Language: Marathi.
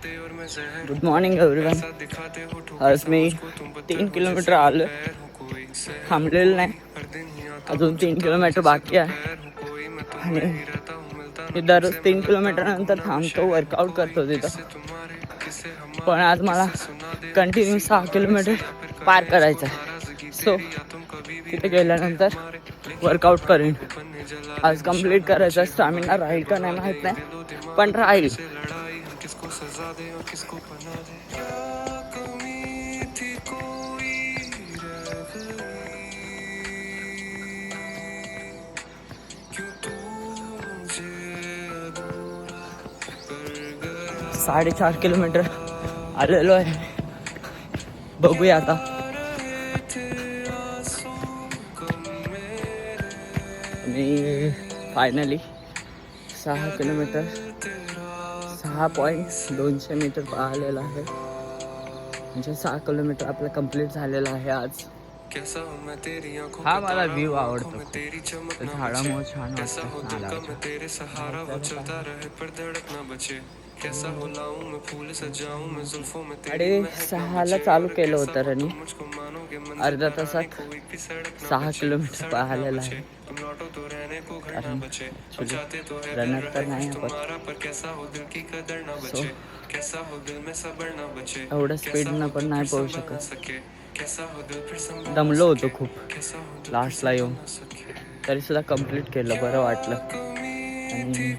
Good morning everyone. आज मी 3 किलोमीटर आलो, थांबलेलं नाही. अजून 3 किलोमीटर बाकी आहे आणि मी दररोज 3 किलोमीटर नंतर थांबतो, वर्कआउट करतो तिथं. पण आज मला कंटिन्यू 6 किलोमीटर पार करायचं आहे. सो तिथे गेल्यानंतर वर्कआउट करेन. आज कंप्लीट करायचं. स्टॅमिना राहील का नाही माहीत नाही, पण राहील. किसको सजा दे और किसको पना दे, क्या कमी थी कोई रह गई, क्यों तू मुझे अधूरा कर गया. 4.5 किलोमीटर आलेलो आहे. बघूया आता. मी फायनली 6 किलोमीटर 6.200 मीटर पाहिलेलं आहे. म्हणजे 6 किलोमीटर आपलं कंप्लीट झालेलं आहे आज. हा मला व्ह्यू आवडतो. झाडामुळे छान वाटतं. अरे 6ला चालू केलं होतं रनिंग. अर्ध्या तासात 6 किलोमीटर पाहिलेलं आहे. रनर तर नाही आपण, सो एवढं स्पीडनं पण नाही पोहू शकत. दमलो होतो खूप लास्टला येऊन, तरी सुद्धा कंप्लीट केलं. बरं वाटलं. आणि